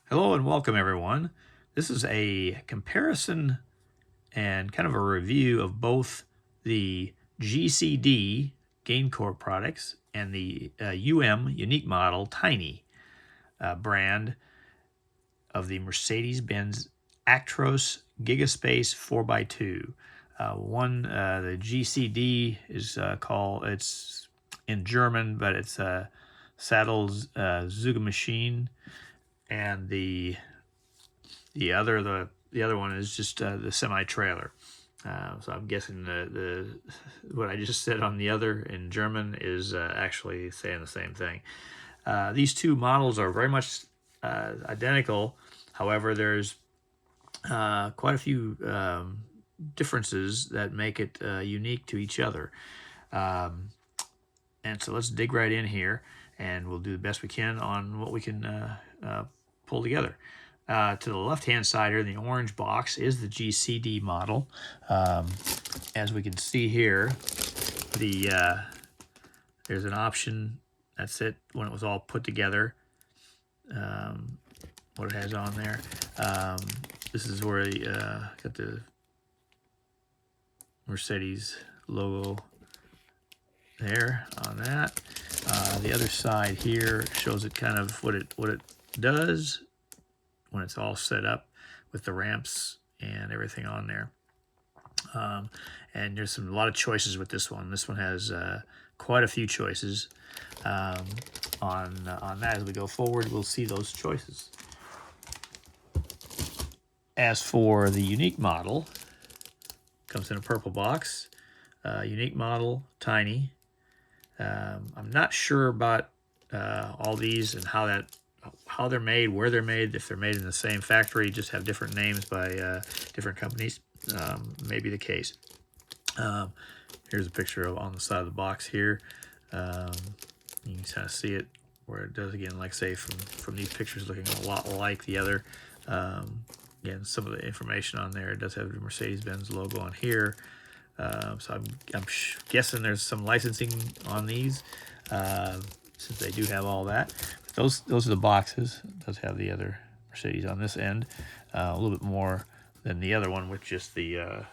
Hello and welcome everyone. This is a comparison and kind of a review of both the GCD Gaincorp Products and the unique model Tiny brand of the Mercedes-Benz Actros Gigaspace 4x2. The GCD is it's in German, but it's Saddles Zugmaschine, and the other one is just the semi trailer. So I'm guessing the what I just said on the other in German is actually saying the same thing. These two models are very much identical. However, there's quite a few differences that make it unique to each other. And so let's dig right in here, and we'll do the best we can on what we can pull together. To the left-hand side here in the orange box is the GCD model. As we can see here, there's an option. That's it when it was all put together. What it has on there. This is where got the Mercedes logo there on that. The other side here shows it kind of what it does when it's all set up with the ramps and everything on there. And there's a lot of choices with this one. This one has quite a few choices. On that, as we go forward, we'll see those choices. As for the unique model, comes in a purple box. Unique model, Tiny. I'm not sure about all these and how they're made, where they're made, if they're made in the same factory, just have different names by different companies. May be the case. Here's a picture of on the side of the box here. You can kind of see it where it does, again, like say from these pictures, looking a lot like the other. Again, some of the information on there, it does have the Mercedes-Benz logo on here. So I'm guessing there's some licensing on these, since they do have all that. Those are the boxes. It does have the other Mercedes on this end, a little bit more than the other one, with just the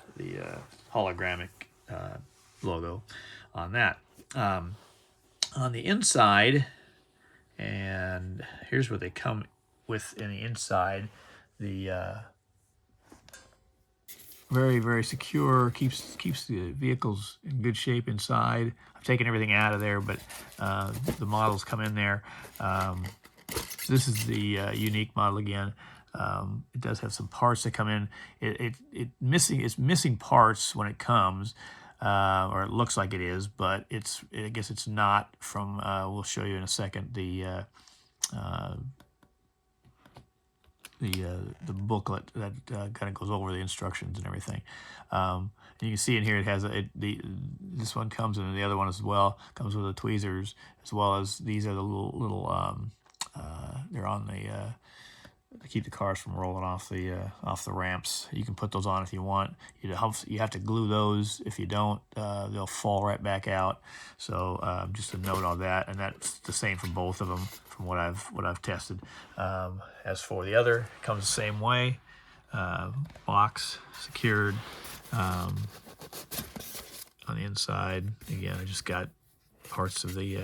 hologramic logo on that. On the inside, and here's what they come with in the inside. The very, very secure, keeps the vehicles in good shape inside. I've taken everything out of there, but the models come in there. So this is the unique model again. It does have some parts that come in. It's missing parts when it comes, or it looks like it is, but I guess it's not from. We'll show you in a second the booklet that kind of goes over the instructions and everything. And you can see in here it has this one comes, and the other one as well comes with the tweezers, as well as these are the little they're on the to keep the cars from rolling off the ramps. You can put those on if you want. You have to glue those. If you don't, they'll fall right back out. So just a note on that, and that's the same for both of them from what I've tested. As for the other, it comes the same way. Box secured on the inside. Again, I just got parts of the.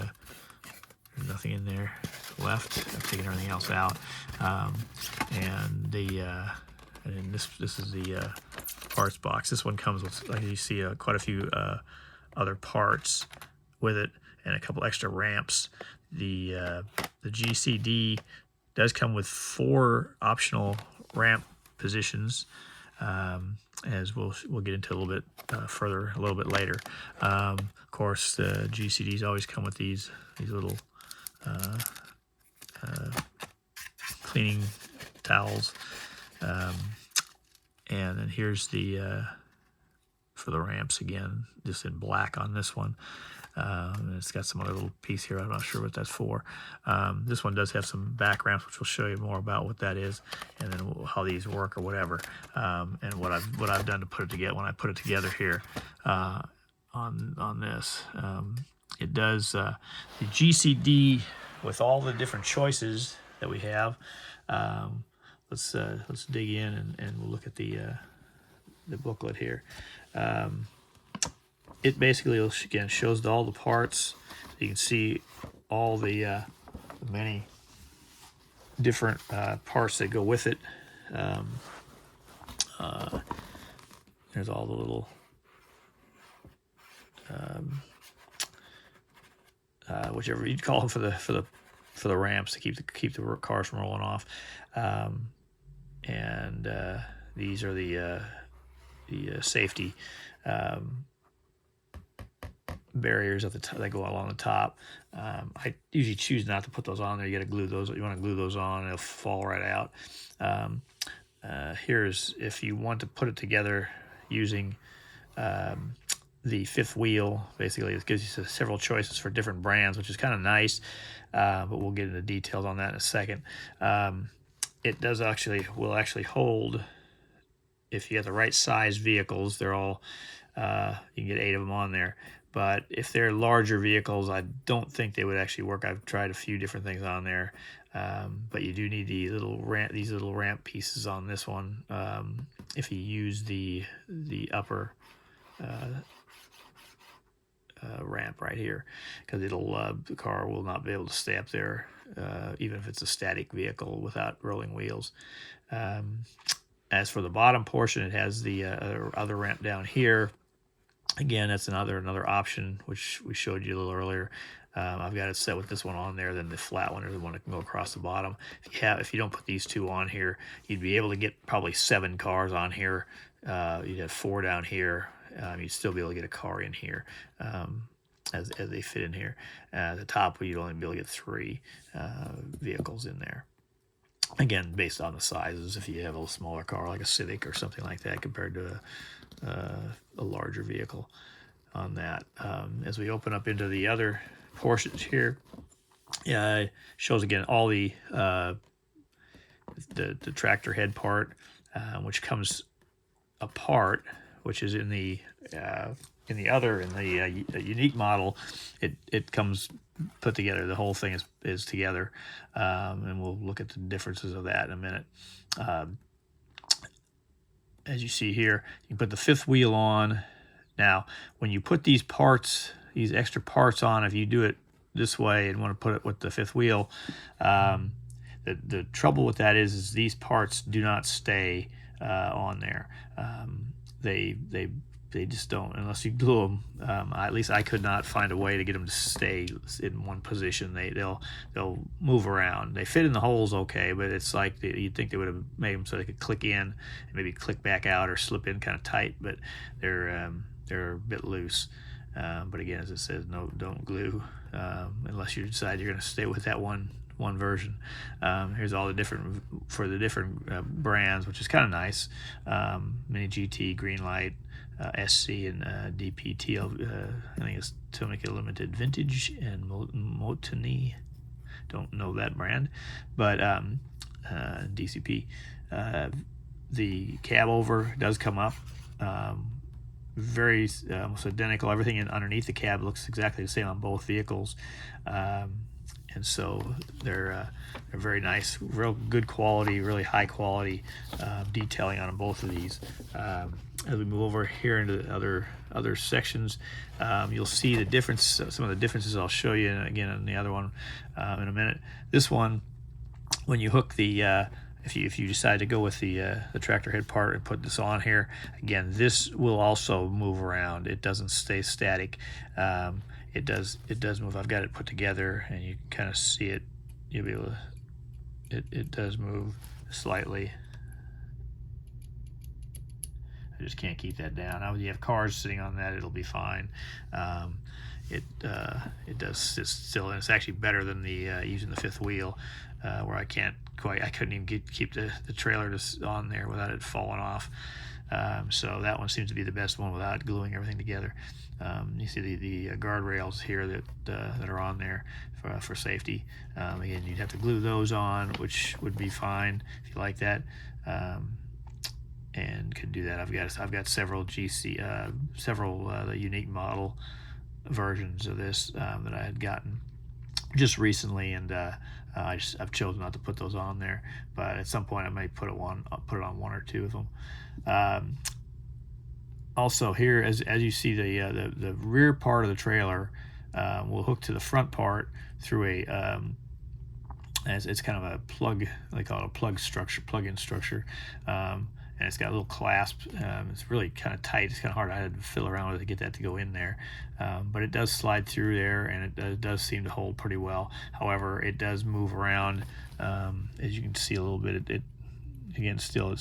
There's nothing in there left. I've taken everything else out, and this is the parts box. This one comes with, like you see, quite a few other parts with it, and a couple extra ramps. The GCD does come with 4 optional ramp positions, as we'll get into a little bit further a little bit later. Of course, the GCDs always come with these little cleaning towels, and then here's the for the ramps again, just in black on this one. And it's got some other little piece here. I'm not sure what that's for. This one does have some back ramps, which we'll show you more about what that is, and then how these work or whatever. And what I've done to put it together when I put it together here on this. It does the GCD with all the different choices that we have. Let's dig in and we'll look at the booklet here. It basically, again, shows all the parts. You can see all the many different parts that go with it. There's all the little whichever you'd call them for the ramps to keep the cars from rolling off. These are the safety barriers at the top that go along the top. I usually choose not to put those on there. You got to glue those. You want to glue those on, and they'll fall right out. Here's if you want to put it together using the fifth wheel. Basically, it gives you several choices for different brands, which is kind of nice. But we'll get into details on that in a second. It will actually hold. If you have the right size vehicles, they're all you can get 8 of them on there. But if they're larger vehicles, I don't think they would actually work. I've tried a few different things on there, but you do need these little ramp pieces on this one. If you use the upper ramp right here, because the car will not be able to stay up there, even if it's a static vehicle without rolling wheels. As for the bottom portion, it has the other ramp down here. Again, that's another option, which we showed you a little earlier. I've got it set with this one on there, then the flat one is the one that can go across the bottom. If you don't put these two on here, you'd be able to get probably 7 cars on here. You'd have 4 down here. You'd still be able to get a car in here as they fit in here. At the top, you'd only be able to get 3 vehicles in there. Again, based on the sizes, if you have a smaller car like a Civic or something like that compared to a larger vehicle on that. As we open up into the other portions here, it shows again all the tractor head part, which comes apart, which is in the unique model. It comes put together. The whole thing is together, and we'll look at the differences of that in a minute. As you see here, you can put the fifth wheel on. Now, when you put these extra parts on, if you do it this way and want to put it with the fifth wheel, the trouble with that is these parts do not stay on there. They just don't, unless you glue them. At least I could not find a way to get them to stay in one position. They'll move around. They fit in the holes okay, but it's like you'd think they would have made them so they could click in and maybe click back out or slip in kind of tight, but they're a bit loose. But again, as it says, no, don't glue unless you decide you're going to stay with that one version. Here's all the different brands, which is kind of nice. Mini GT, Greenlight, SC, and DPT. I think it's Tomica Limited Vintage and Motini. Don't know that brand, but DCP. The cab over does come up. Very almost identical. Everything underneath the cab looks exactly the same on both vehicles. And so they're very nice, real good quality, really high quality detailing on both of these. As we move over here into the other sections, you'll see the difference. Some of the differences I'll show you again on the other one in a minute. This one, when you hook the if you decide to go with the tractor head part and put this on here, again, this will also move around. It doesn't stay static. It does move. I've got it put together, and you can kind of see it. You'll be able to. It does move slightly. I just can't keep that down. Now, when you have cars sitting on that, it'll be fine. It does sit still, and it's actually better than the using the fifth wheel, where I couldn't even keep the trailer on there without it falling off. So that one seems to be the best one without gluing everything together. You see the guardrails here that are on there for safety. Again, you'd have to glue those on, which would be fine if you like that, and could do that. I've got several the unique model versions of this that I had gotten just recently, and I've chosen not to put those on there, but at some point I may put it on one or two of them. Also here, as you see, the rear part of the trailer will hook to the front part through a it's kind of a plug, they call it a plug-in structure, and it's got a little clasp. It's really kind of tight. It's kind of hard. I had to fill around with it to get that to go in there, but it does slide through there, and it does seem to hold pretty well. However, it does move around, as you can see a little bit. It again, it still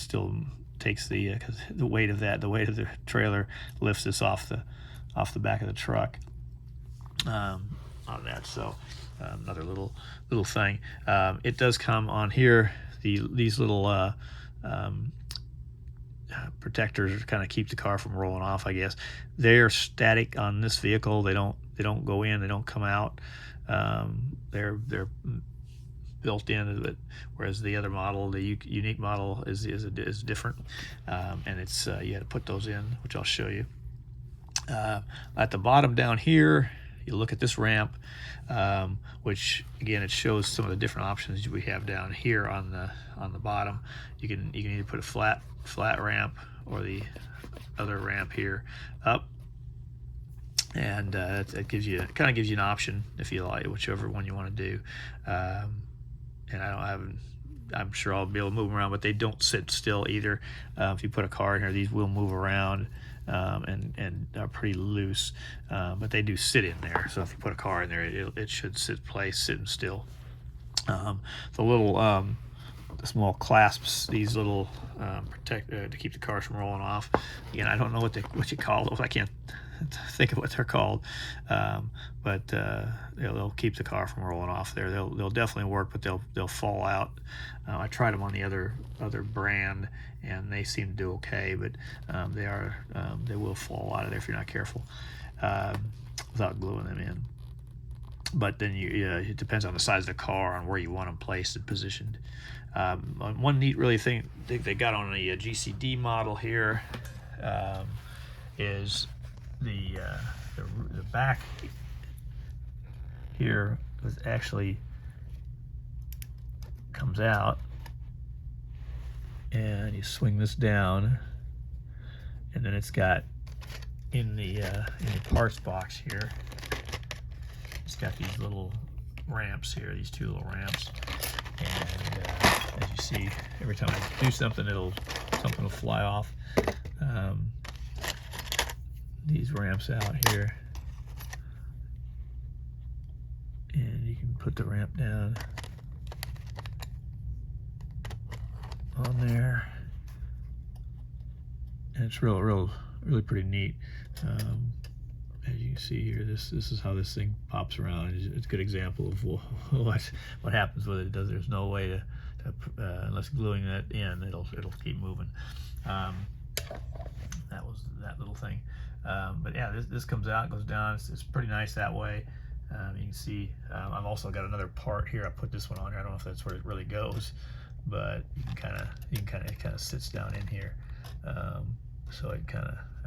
takes the cause the weight of the trailer lifts this off the back of the truck on that. So another little thing. It does come on here. These little protectors kind of keep the car from rolling off, I guess. They're static on this vehicle. They don't go in. They don't come out. They're built in, but whereas the other model, the unique model, is different, and it's you had to put those in, which I'll show you. At the bottom down here, you look at this ramp, which again, it shows some of the different options we have down here on the bottom. You can either put a flat ramp or the other ramp here up, and it kind of gives you an option if you like, whichever one you want to do. And I'm sure I'll be able to move them around, but they don't sit still either. If you put a car in here, these will move around, and are pretty loose, but they do sit in there. So if you put a car in there, it should sitting still. The little the small clasps, these little protect to keep the cars from rolling off. Again, I don't know what you call those. I can't think of what they're called, but they'll keep the car from rolling off there. They'll definitely work, but they'll fall out. I tried them on the other brand, and they seem to do okay, but they will fall out of there if you're not careful without gluing them in. But then it depends on the size of the car, on where you want them placed and positioned. One neat thing they got on the GCD model here is the back here actually comes out, and you swing this down, and then it's got in the parts box here, it's got these little ramps here, these two little ramps, and as you see, every time I do something, something will fly off. These ramps out here, and you can put the ramp down on there, and it's really pretty neat. As you can see here, this is how this thing pops around. It's a good example of what happens with it. There's no way to unless gluing that in, it'll keep moving. That was that little thing. But yeah, this comes out, goes down. It's pretty nice that way. You can see I've also got another part here. I put this one on here. I don't know if that's where it really goes, but it kind of sits down in here. So it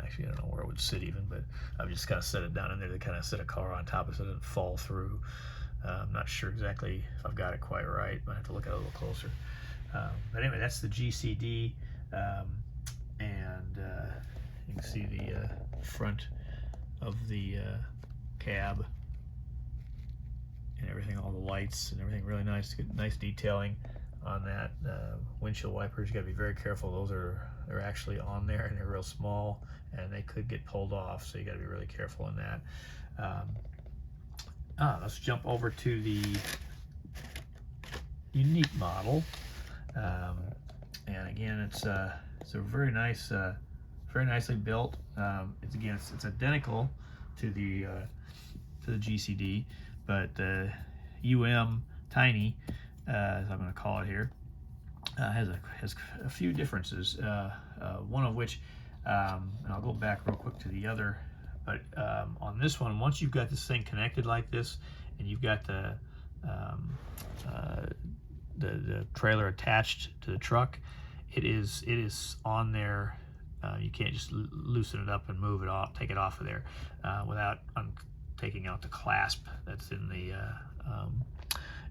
actually, I don't know where it would sit even, but I've just kind of set it down in there to kind of sit a car on top of it so it doesn't fall through. I'm not sure exactly if I've got it quite right. I have to look at it a little closer. But anyway, that's the GCD, and you can see the front of the cab and everything, all the lights and everything, really nice detailing on that. Windshield wipers, you got to be very careful. They're actually on there, and they're real small, and they could get pulled off, so you got to be really careful in that. Let's jump over to the unique model, and again, it's a very nice, very nicely built. It's identical to the GCD, but Tiny, as I'm going to call it here, has a few differences. One of which, and I'll go back real quick to the other. But on this one, once you've got this thing connected like this, and you've got the trailer attached to the truck, it is on there. You can't just loosen it up and move it off, take it off of there without taking out the clasp that's in the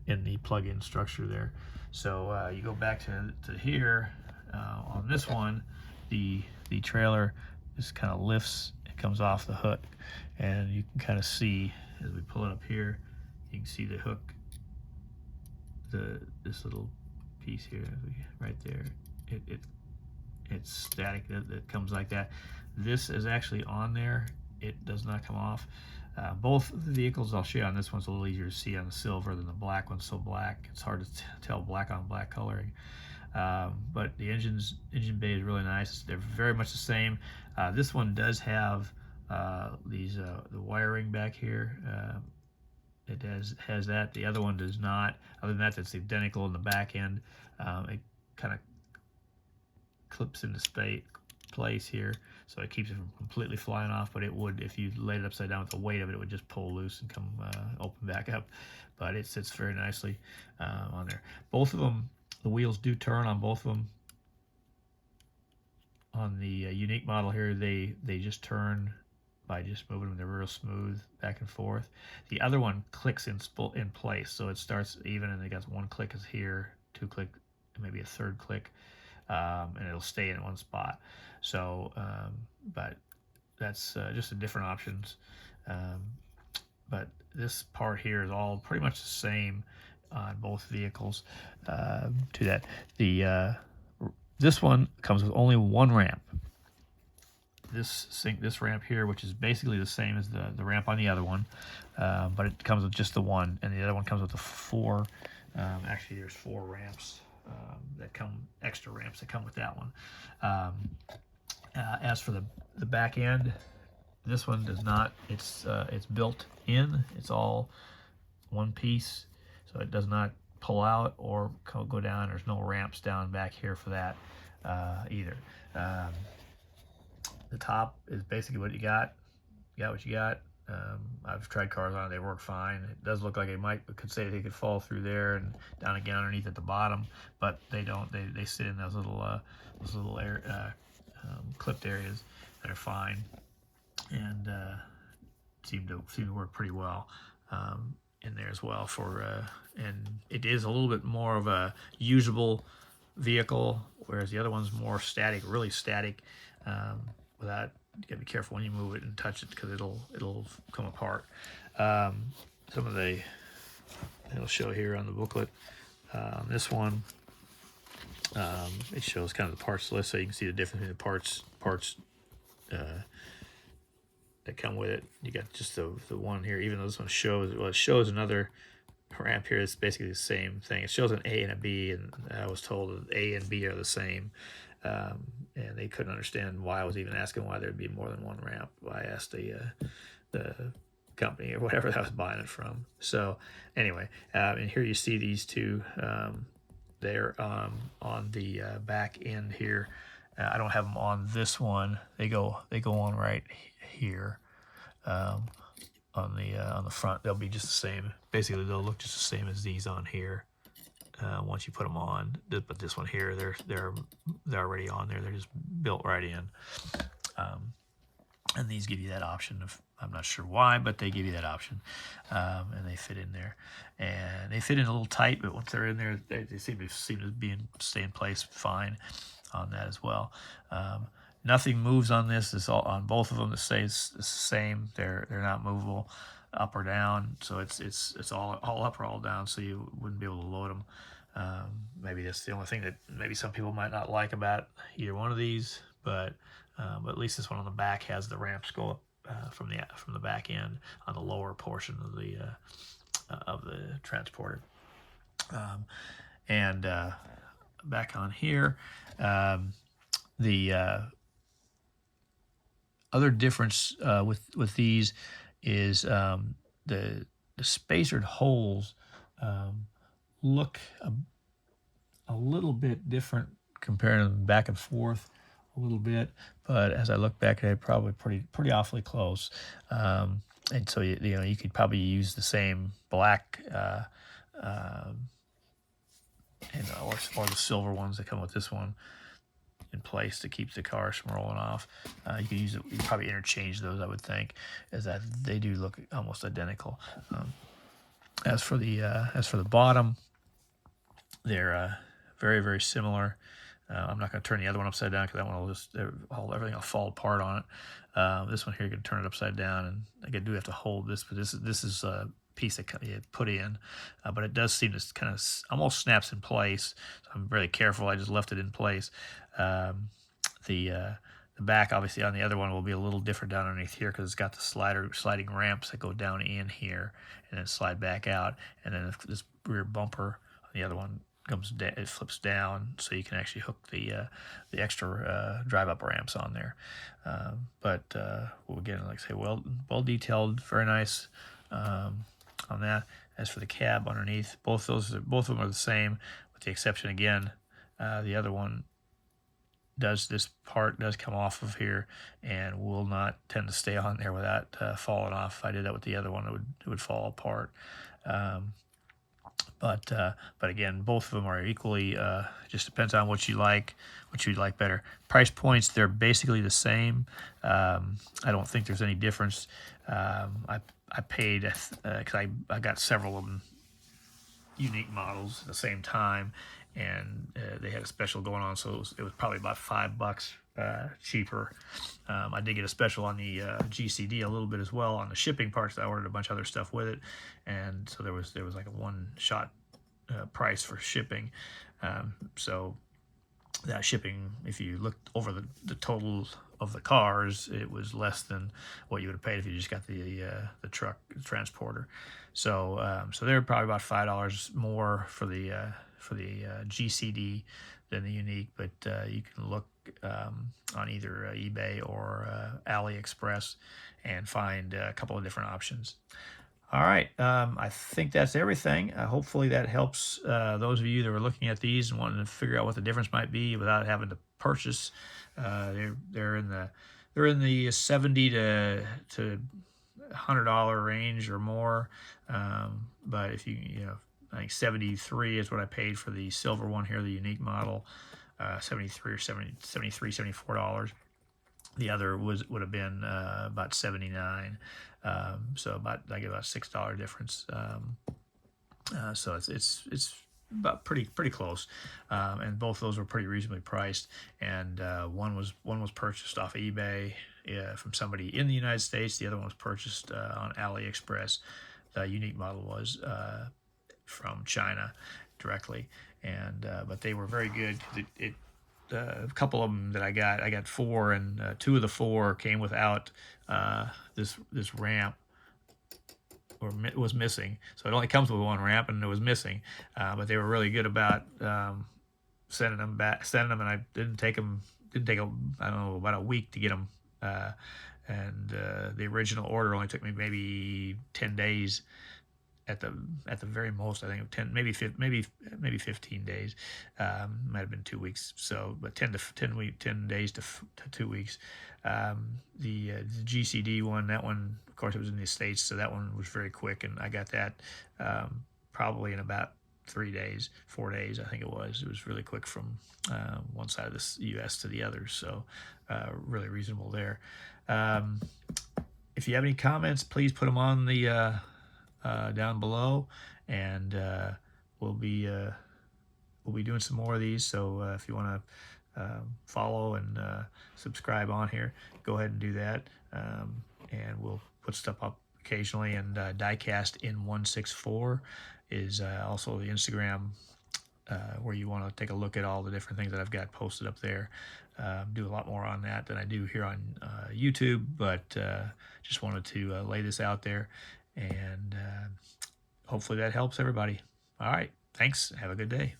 in the plug-in structure there. So you go back to here on this one, the trailer just kind of lifts. It comes off the hook, and you can kind of see as we pull it up here. You can see the hook, this little piece here right there. It's static. That comes like that. This is actually on there. It does not come off. Both the vehicles I'll show you on this one's a little easier to see on the silver than the black one's so black. It's hard to tell black on black coloring. But the engine bay is really nice. They're very much the same. This one does have the wiring back here. It has that. The other one does not. Other than that, that's identical in the back end. It kind of clips into place here, so it keeps it from completely flying off. But it would, if you laid it upside down with the weight of it, it would just pull loose and come open back up. But it sits very nicely on there. Both of them, the wheels do turn on both of them. On the unique model here, they just turn by just moving them. They're real smooth back and forth. The other one clicks in place, so it starts even, and they got one click is here, two click, maybe a third click, and it'll stay in one spot. So, but that's just the different options. But this part here is all pretty much the same on both vehicles. To that, this one comes with only one ramp. This ramp here, which is basically the same as the ramp on the other one, but it comes with just the one, and the other one comes with the four. Actually, there's four ramps extra ramps that come with that one. As for the back end, this one does not. It's built in. It's all one piece, so it does not pull out or go down. There's no ramps down back here for that either. The top is basically what you got. You got what you got. I've tried cars on it; they work fine. It does look like could say they could fall through there and down again underneath at the bottom, but they don't. They sit in those little air clipped areas that are fine, and seem to work pretty well in there as well. And it is a little bit more of a usable vehicle, whereas the other one's more static, really static. Without, you gotta be careful when you move it and touch it, because it'll come apart. Some of it'll show here on the booklet. This one, it shows kind of the parts list, so you can see the difference between the parts that come with it. You got just the one here, even though this one shows, well, it shows another ramp here. It's basically the same thing. It shows an A and a B, and I was told that A and B are the same. And they couldn't understand why I was even asking why there'd be more than one ramp. I asked the company or whatever that I was buying it from. So anyway, and here you see these two. They're on the back end here. I don't have them on this one. They go on right here. On the front, they'll be just the same. Basically, they'll look just the same as these on here. Once you put them on, but this one here, they're already on there. They're just built right in, and these give you that option. I'm not sure why, but they give you that option, and they fit in there, and they fit in a little tight. But once they're in there, they seem to stay in place fine on that as well. Nothing moves on this. It's all on both of them. It stays the same. They're not movable up or down, so it's all up or all down, so you wouldn't be able to load them. Maybe that's the only thing that maybe some people might not like about either one of these, but at least this one on the back has the ramps go up from the back end on the lower portion of the transporter. And back on here, the other difference with these is the spacered holes look a little bit different, comparing them back and forth a little bit, but as I look back at it, probably pretty awfully close. And so you could probably use the same black or the silver ones that come with this one in place to keep the cars from rolling off. You could use it. You probably interchange those, I would think, as that they do look almost identical. As for the bottom, they're very, very similar. I'm not going to turn the other one upside down because that one will just everything will fall apart on it. This one here, you can turn it upside down, and I do have to hold this, but this is a piece that you put in, but it does seem to kind of almost snaps in place. So I'm really careful. I just left it in place. The back, obviously, on the other one will be a little different down underneath here because it's got the sliding ramps that go down in here and then slide back out, and then this rear bumper on the other one it flips down, so you can actually hook the extra drive up ramps on there. But again, like I say, well detailed, very nice on that. As for the cab underneath, both of them are the same, with the exception again, the other one this part does come off of here and will not tend to stay on there without falling off. If I did that with the other one, it would fall apart. But again, both of them are equally. Just depends on what you like better. Price points, they're basically the same. I don't think there's any difference. I paid because I got several of them unique models at the same time, and they had a special going on, so it was probably about $5 cheaper. I did get a special on the GCD a little bit as well on the shipping parts. I ordered a bunch of other stuff with it, and so there was like a one-shot price for shipping. So that shipping, if you looked over the total of the cars, it was less than what you would have paid if you just got the truck transporter. So so they're probably about $5 more for the GCD than the Unique, but you can look on either eBay or AliExpress and find a couple of different options. All right, I think that's everything. Hopefully that helps those of you that are looking at these and wanting to figure out what the difference might be without having to purchase. They're in the $70 to $100 range or more. But if I think 73 is what I paid for the silver one here, the Unique model. 73 or 70, 73, $74. The other would have been about 79. So I get about $6 difference. So it's about pretty close, and both of those were pretty reasonably priced. And one was purchased off of eBay from somebody in the United States. The other one was purchased on AliExpress. The Unique model was from China directly, and but they were very good. A couple of them that I got 4, and 2 of the 4 came without this ramp, or was missing. So it only comes with one ramp, and it was missing. But they were really good about sending them, and I didn't take I don't know, about a week to get them. And the original order only took me maybe 10 days. At the very most, I think 10, maybe 15 days. Might have been 2 weeks. So, but 10 days to 2 weeks. The GCD one, that one, of course, it was in the States, so that one was very quick, and I got that probably in about 3 days, 4 days, I think it was. It was really quick from one side of the U.S. to the other, so really reasonable there. If you have any comments, please put them on the down below, and we'll be doing some more of these. So if you want to follow and subscribe on here, go ahead and do that. And we'll put stuff up occasionally. And Diecast in 164 is also the Instagram where you want to take a look at all the different things that I've got posted up there. Do a lot more on that than I do here on YouTube, but just wanted to lay this out there, and hopefully that helps everybody. All right, thanks. Have a good day.